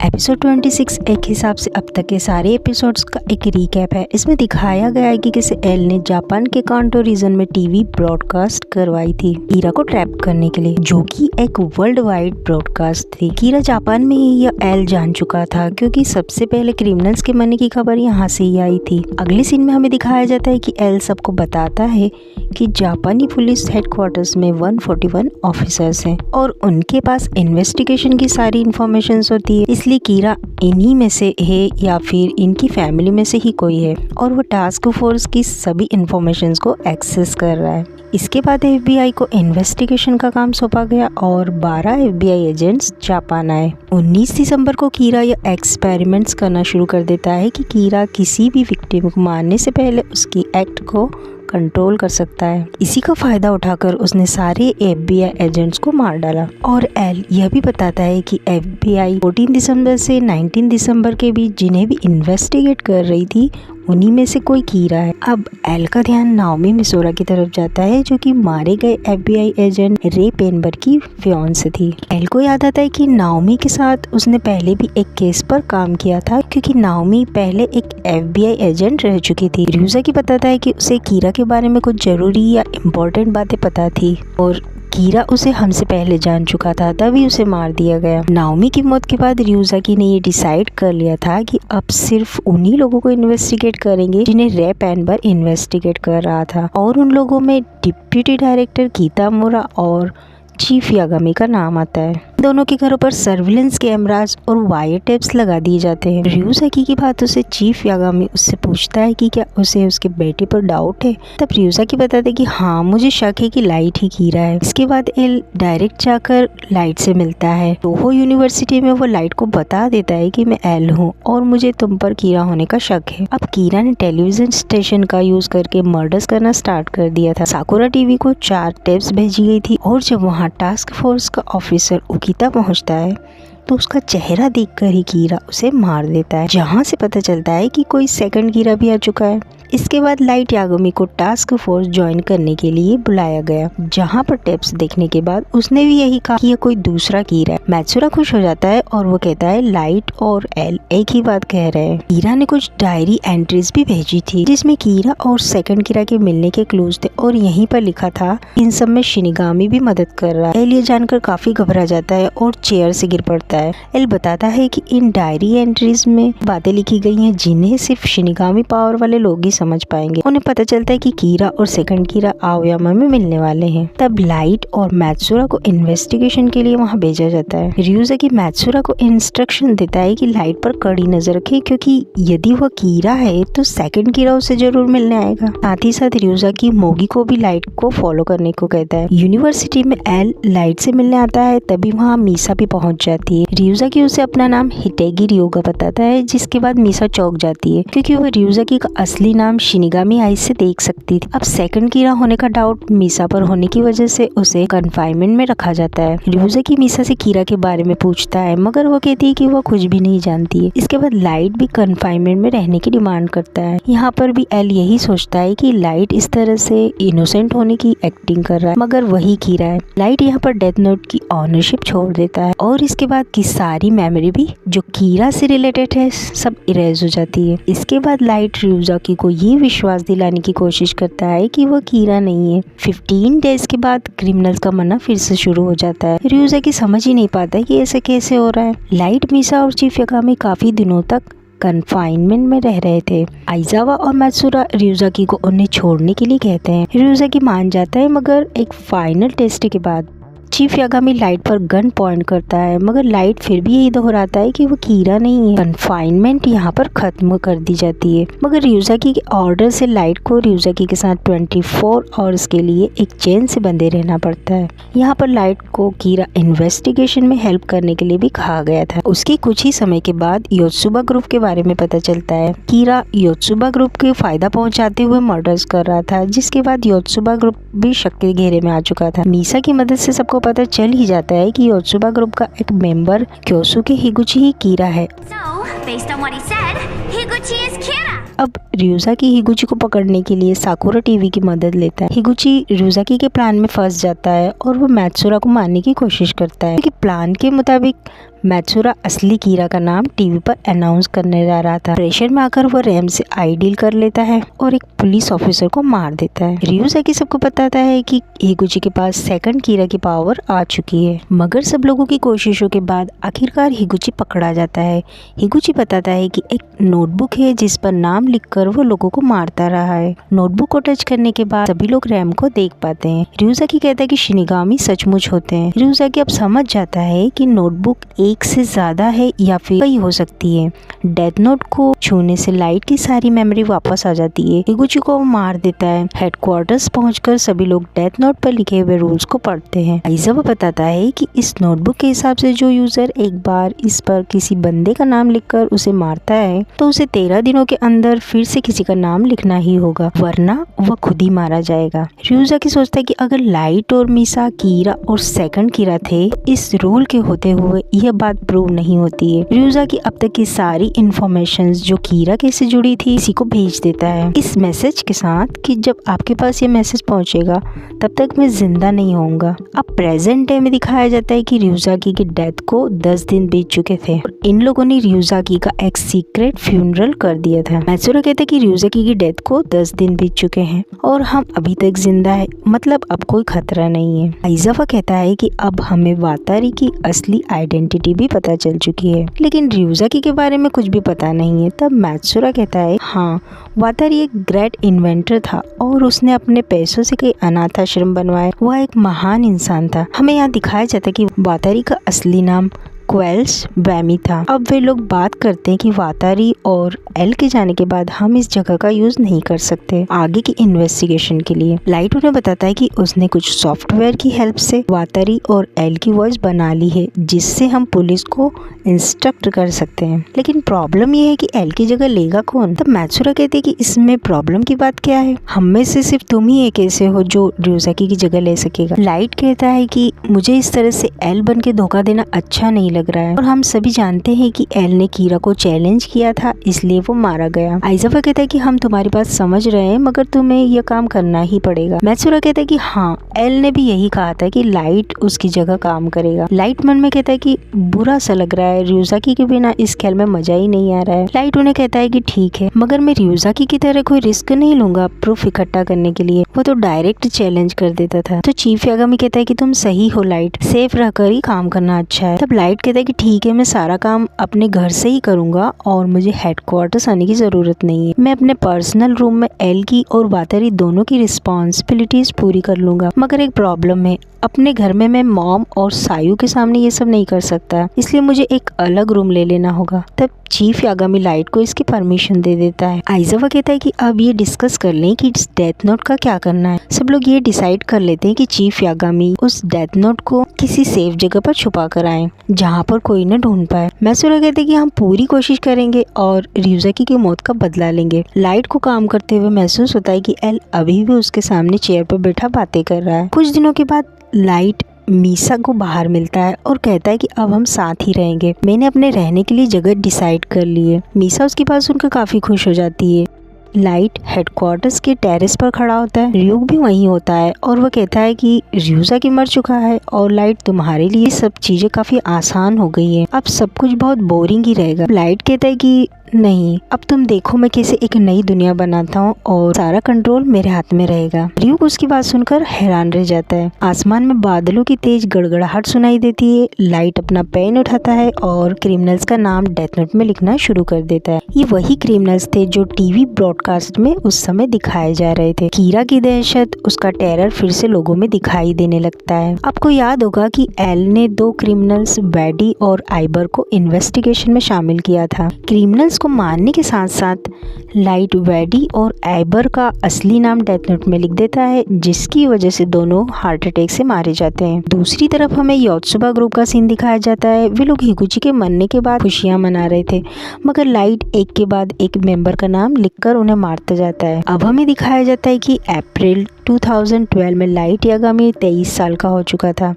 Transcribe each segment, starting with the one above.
Episode 26 एक हिसाब से अब तक के सारे एपिसोड्स का एक रिकैप है। इसमें दिखाया गया है कि कैसे एल ने जापान के कांटो रीजन में टीवी ब्रॉडकास्ट करवाई थी कीरा को ट्रैप करने के लिए, जो कि एक वर्ल्ड वाइड ब्रॉडकास्ट थी। कीरा जापान में ही यह एल जान चुका था क्योंकि सबसे पहले क्रिमिनल्स के मरने की खबर यहाँ से ही आई थी। अगले सीन में हमें दिखाया जाता है कि एल सबको बताता है कि जापानी पुलिस हेडक्वार्टर्स में 141 ऑफिसर्स हैं और उनके पास इन्वेस्टिगेशन की सारी इंफॉर्मेशन होती है, इसलिए कीरा इन्हीं में से है या फिर इनकी फैमिली में से ही कोई है और वो टास्क फोर्स की सभी इंफॉर्मेशन को एक्सेस कर रहा है। इसके बाद FBI को इन्वेस्टिगेशन का काम सौंपा गया और 12 FBI एजेंट्स जापान आए। 19 दिसंबर को कीरा यह एक्सपेरिमेंट्स करना शुरू कर देता है कि कीरा किसी भी विक्टिम को मारने से पहले उसकी एक्ट को कंट्रोल कर सकता है। इसी का फायदा उठाकर उसने सारे FBI एजेंट्स को मार डाला और एल यह भी बताता है कि FBI 14 दिसंबर से 19 दिसंबर के बीच जिन्हें भी इन्वेस्टिगेट कर रही थी उन्हीं में से कोई कीरा है। अब एल का ध्यान नाओमी मिसोरा की तरफ जाता है जो कि मारे गए FBI एजेंट रे पेनबर की फियांसे थी। एल को याद आता है कि नाओमी के साथ उसने पहले भी एक केस पर काम किया था क्योंकि नाओमी पहले एक FBI एजेंट रह चुकी थी। रियूजा की बताता है कि उसे कीरा के बारे में कुछ जरूरी या इम्पोर्टेंट बातें पता थी और कीरा उसे हमसे पहले जान चुका था, तभी उसे मार दिया गया। नाओमी की मौत के बाद रियूजाकी ने ये डिसाइड कर लिया था कि अब सिर्फ उन्हीं लोगों को इन्वेस्टिगेट करेंगे जिन्हें रे पेनबर इन्वेस्टिगेट कर रहा था और उन लोगों में डिप्टी डायरेक्टर कितामुरा और चीफ यागामी का नाम आता है। दोनों के घरों पर सर्विलेंस कैमरास और वायर टेप्स लगा दिए जाते हैं। रियूजाकी की बातों से चीफ यागामी उससे पूछता है कि क्या उसे उसके बेटे पर डाउट है। तब रियूजाकी बताते हैं कि हाँ, मुझे शक है कि लाइट ही कीरा है। इसके बाद एल डायरेक्ट जाकर लाइट से मिलता है। टोहो यूनिवर्सिटी में वो लाइट को बता देता है कि मैं एल हूँ और मुझे तुम पर कीरा होने का शक है। अब कीरा ने टेलीविजन स्टेशन का यूज करके मर्डर्स करना स्टार्ट कर दिया था। साकुरा टीवी को 4 टेप्स भेजी गई थी और जब वहाँ टास्क फोर्स का ऑफिसर उकिता पहुंचता है तो उसका चेहरा देखकर ही कीरा उसे मार देता है, जहां से पता चलता है कि कोई सेकंड कीरा भी आ चुका है। इसके बाद लाइट यागामी को टास्क फोर्स ज्वाइन करने के लिए बुलाया गया, जहां पर टेप्स देखने के बाद उसने भी यही कहा कि यह कोई दूसरा कीरा है। मैत्सुरा खुश हो जाता है और वो कहता है लाइट और एल एक ही बात कह रहे हैं। कीरा ने कुछ डायरी एंट्रीज भी भेजी थी जिसमें कीरा और सेकंड कीरा के मिलने के क्लूज थे और यहीं पर लिखा था इन सब में शिनिगामी भी मदद कर रहा है। एल ये जानकर काफी घबरा जाता है और चेयर से गिर पड़ता है। एल बताता है कि इन डायरी एंट्रीज में बातें लिखी गई हैं जिन्हें सिर्फ शिनिगामी पावर वाले लोग ही समझ पाएंगे। उन्हें पता चलता है कि कीरा और सेकंड कीरा आओयामा में मिलने वाले हैं। तब लाइट और मैत्सुरा को इन्वेस्टिगेशन के लिए वहां भेजा जाता है। रियूजाकी मैत्सुरा को इंस्ट्रक्शन देता है कि लाइट पर कड़ी नजर रखे क्योंकि यदि वह कीरा है तो सेकंड कीरा उसे जरूर मिलने आएगा। साथ ही साथ रियूजाकी मोगी को भी लाइट को फॉलो करने को कहता है। यूनिवर्सिटी में एल लाइट से मिलने आता है, तभी वहाँ मीसा भी पहुंच जाती है। रियूजाकी उसे अपना नाम हिटेगी रियोगा बताता है, जिसके बाद मीसा चौंक जाती है क्योंकि वह रियूजाकी का असली नाम शिनिगामी आइज से देख सकती थी। अब सेकंड कीरा होने का डाउट मीसा पर होने की वजह से उसे कन्फाइनमेंट में रखा जाता है। रियूजाकी मीसा से कीरा के बारे में पूछता है मगर वो कहती है कि वो कुछ भी नहीं जानती है। इसके बाद लाइट भी कन्फाइनमेंट में रहने की डिमांड करता है। यहाँ पर भी एल यही सोचता है कि लाइट इस तरह से इनोसेंट होने की एक्टिंग कर रहा है मगर वही कीरा है। लाइट यहाँ पर डेथ नोट की ऑनरशिप छोड़ देता है और इसके बाद की सारी मेमोरी भी जो कीरा से रिलेटेड है सब इरेज हो जाती है। इसके बाद लाइट रियूजाकी को ये विश्वास दिलाने की कोशिश करता है कि वो कीरा नहीं है। 15 डेज के बाद क्रिमिनल्स का मरना फिर से शुरू हो जाता है। रियूजाकी समझ ही नहीं पाता कि ऐसे कैसे हो रहा है। लाइट, मीसा और चीफ यागामी काफी दिनों तक कन्फाइनमेंट में रह रहे थे। आइजावा और मैत्सुरा रियूजाकी को उन्हें छोड़ने के लिए कहते हैं। रियूजाकी मान जाता है मगर एक फाइनल टेस्ट के बाद चीफ यागामी लाइट पर गन पॉइंट करता है मगर लाइट फिर भी यही दोहराता है कि वो कीरा नहीं है। कन्फाइनमेंट यहाँ पर खत्म कर दी जाती है मगर रियूजाकी के ऑर्डर से लाइट को रियूजाकी के साथ 24 आवर्स के लिए एक चेन से बंधे रहना पड़ता है। यहाँ पर लाइट को कीरा इन्वेस्टिगेशन में हेल्प करने के लिए भी कहा गया था। उसके कुछ ही समय के बाद योत्सुबा ग्रुप के बारे में पता चलता है। कीरा योत्सुबा ग्रुप के फायदा पहुंचाते हुए मर्डर्स कर रहा था, जिसके बाद योत्सुबा ग्रुप भी शक के घेरे में आ चुका था। मीसा की मदद से सबको पता चल ही जाता है कि योत्सुबा ग्रुप का एक मेंबर क्योसुके हिगुची ही कीरा है। अब रियूजाकी हिगुची को पकड़ने के लिए साकुरा टीवी की मदद लेता है। हिगुची रियूजाकी के प्लान में फंस जाता है और वो मैत्सुरा को मारने की कोशिश करता है क्योंकि प्लान के मुताबिक मैत्सुरा असली कीरा का नाम टीवी पर अनाउंस करने जा रहा था। प्रेशर में आकर वो रैम से आई डील कर लेता है और एक पुलिस ऑफिसर को मार देता है। ryuzaki सबको बताता है कि हिगुची के पास सेकंड कीरा की पावर आ चुकी है, मगर सब लोगों की कोशिशों के बाद आखिरकार हिगुची पकड़ा जाता है। हिगुची बताता है कि एक नोटबुक है जिस पर नाम लिखकर वो लोगों को मारता रहा है। नोटबुक को टच करने के बाद सभी लोग रैम को देख पाते हैं। ryuzaki कहता है कि शिनिगामी सचमुच होते हैं। ryuzaki अब समझ जाता है कि नोटबुक एक से ज्यादा है या फिर कई हो सकती है। डेथ नोट को छूने से लाइट की सारी मेमोरी वापस आ जाती है। हिगुची को वो मार देता है। हेडक्वार्टर्स पहुंचकर सभी लोग डेथ नोट पर लिखे हुए रूल्स को पढ़ते हैं। आइज़ावा बताता है कि इस नोटबुक के हिसाब से जो यूजर एक बार इस पर किसी बंदे का नाम लिखकर उसे मारता है तो उसे 13 दिनों के अंदर फिर से किसी का नाम लिखना ही होगा, वरना वह खुद ही मारा जाएगा। ryuzaki सोचता है कि अगर लाइट और मीसा कीरा और सेकंड कीरा थे, इस रूल के होते हुए यह बात प्रूव नहीं होती है। ryuzaki अब तक की सारी इंफॉर्मेशन जो कीरा के से जुड़ी थी इसी को भेज देता है, इस मैसेज के साथ कि जब आपके पास ये मैसेज पहुंचेगा तब तक मैं जिंदा नहीं होऊंगा। अब प्रेजेंट डे में दिखाया जाता है कि ryuzaki की डेथ को 10 दिन बीत चुके थे और इन लोगों ने ryuzaki का एक सीक्रेट फ्यूनरल कर दिया था। मैत्सुरा कहता है कि ryuzaki की डेथ को 10 दिन बीत चुके हैं और हम अभी तक जिंदा है, मतलब अब कोई खतरा नहीं है। आइज़ावा कहता है कि अब हमें वातारी की असली आइडेंटिटी भी पता चल चुकी है, लेकिन ryuzaki के बारे में कुछ भी पता नहीं है। तब मैत्सुरा कहता है हाँ, वातारी एक ग्रेट इन्वेंटर था और उसने अपने पैसों से कई अनाथ आश्रम बनवाए। वह एक महान इंसान था। हमें यहाँ दिखाया जाता है कि वातारी का असली नाम क्वेल्स बैमी था। अब वे लोग बात करते हैं कि वातारी और एल के जाने के बाद हम इस जगह का यूज नहीं कर सकते आगे की इन्वेस्टिगेशन के लिए। लाइट उन्हें बताता है कि उसने कुछ सॉफ्टवेयर की हेल्प से वातारी और एल की वॉइस बना ली है जिससे हम पुलिस को इंस्ट्रक्ट कर सकते हैं, लेकिन प्रॉब्लम ये है कि एल की जगह लेगा कौन। तब मैत्सुरा कहते हैं कि इसमें प्रॉब्लम की बात क्या है, हम में से सिर्फ तुम ही एक ऐसे हो जो ryuzaki की जगह ले सकेगा। लाइट कहता है कि मुझे इस तरह से एल बन के धोखा देना अच्छा नहीं लग रहा है और हम सभी जानते हैं कि एल ने कीरा को चैलेंज किया था, इसलिए वो मारा गया। आइज़ावा कहता है कि हम तुम्हारी बात समझ रहे हैं, मगर तुम्हें यह काम करना ही पड़ेगा। मैत्सुरा कहता है कि हाँ, एल ने भी यही कहा था कि लाइट उसकी जगह काम करेगा। लाइट मन में कहता है कि बुरा सा लग रहा है, ryuzaki के बिना इस खेल में मजा ही नहीं आ रहा है। लाइट उन्हें कहता है कि ठीक है, मगर मैं ryuzaki की तरह कोई रिस्क नहीं लूंगा प्रूफ इकट्ठा करने के लिए। वो तो डायरेक्ट चैलेंज कर देता था। तो चीफ यागामी कहता है कि तुम सही हो लाइट, सेफ रहकर ही काम करना अच्छा है। तब लाइट कहता है कि ठीक है, मैं सारा काम अपने घर से ही करूंगा और मुझे हेडक्वार्टर्स आने की जरूरत नहीं है। मैं अपने पर्सनल रूम में एल की और वातारी दोनों की रिस्पॉन्सिबिलिटीज पूरी कर लूंगा, मगर एक प्रॉब्लम है, अपने घर में मैं मॉम और सायू के सामने ये सब नहीं कर सकता, इसलिए मुझे एक अलग रूम ले लेना होगा। तब चीफ यागामी लाइट को इसकी परमिशन दे देता है। आइज़ावा कहता है कि अब ये डिस्कस कर लें कि इस डेथ नोट का क्या करना है। सब लोग ये डिसाइड कर लेते हैं कि चीफ यागामी उस डेथ नोट को किसी सेफ जगह पर छुपा कर आए जहाँ पर कोई न ढूंढ पाए। मैत्सुरा कहते हैं कि हम पूरी कोशिश करेंगे और ryuzaki की मौत का बदला लेंगे। लाइट को काम करते हुए महसूस होता है कि एल अभी भी उसके सामने चेयर पर बैठा बातें कर रहा है। कुछ दिनों के बाद लाइट मीसा को बाहर मिलता है और कहता है कि अब हम साथ ही रहेंगे, मैंने अपने रहने के लिए जगह डिसाइड कर ली है। मीसा उसकी बात सुनकर काफी खुश हो जाती है। लाइट हेडक्वार्टर्स के टेरेस पर खड़ा होता है। ryuk भी वहीं होता है और वह कहता है कि ryuzaki मर चुका है और लाइट तुम्हारे लिए सब चीजें काफी आसान हो गई है, अब सब कुछ बहुत बोरिंग ही रहेगा। लाइट कहता है कि नहीं, अब तुम देखो मैं कैसे एक नई दुनिया बनाता हूँ और सारा कंट्रोल मेरे हाथ में रहेगा। ryuk उसकी बात सुनकर हैरान रह जाता है। आसमान में बादलों की तेज गड़गड़ाहट सुनाई देती है। लाइट अपना पेन उठाता है और क्रिमिनल्स का नाम डेथ नोट में लिखना शुरू कर देता है। ये वही क्रिमिनल्स थे जो टीवी ब्रॉडकास्ट में उस समय दिखाए जा रहे थे। कीरा की दहशत, उसका टेरर फिर से लोगों में दिखाई देने लगता है। आपको याद होगा कि एल ने 2 क्रिमिनल्स वैडी और आइबर को इन्वेस्टिगेशन में शामिल किया था। क्रिमिनल्स को मारने के साथ साथ लाइट वैडी और आइबर का असली नाम डेथ नोट में लिख देता है, जिसकी वजह से दोनों हार्ट अटैक से मारे जाते हैं। दूसरी तरफ हमें योत्सुबा ग्रुप का सीन दिखाया जाता है। वे लोग हिगुची के मरने के बाद खुशियां मना रहे थे, मगर लाइट एक के बाद एक मेंबर का नाम लिखकर उन्हें मारता जाता है। अब हमें दिखाया जाता है कि अप्रैल 2012 में लाइट यागामी 23 साल का हो चुका था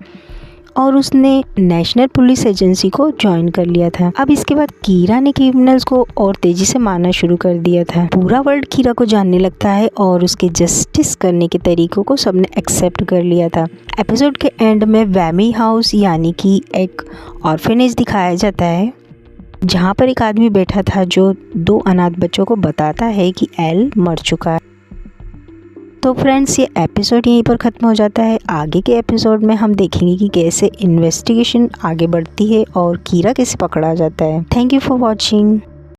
और उसने नेशनल पुलिस एजेंसी को ज्वाइन कर लिया था। अब इसके बाद कीरा ने क्रिमिनल्स को और तेजी से मारना शुरू कर दिया था। पूरा वर्ल्ड कीरा को जानने लगता है और उसके जस्टिस करने के तरीकों को सबने एक्सेप्ट कर लिया था। एपिसोड के एंड में वैमी हाउस यानी कि एक ऑर्फेनेज दिखाया जाता है, जहाँ पर एक आदमी बैठा था जो 2 अनाथ बच्चों को बताता है कि एल मर चुका है। तो फ्रेंड्स, ये एपिसोड यहीं पर ख़त्म हो जाता है। आगे के एपिसोड में हम देखेंगे कि कैसे इन्वेस्टिगेशन आगे बढ़ती है और कीरा कैसे पकड़ा जाता है। Thank you for watching.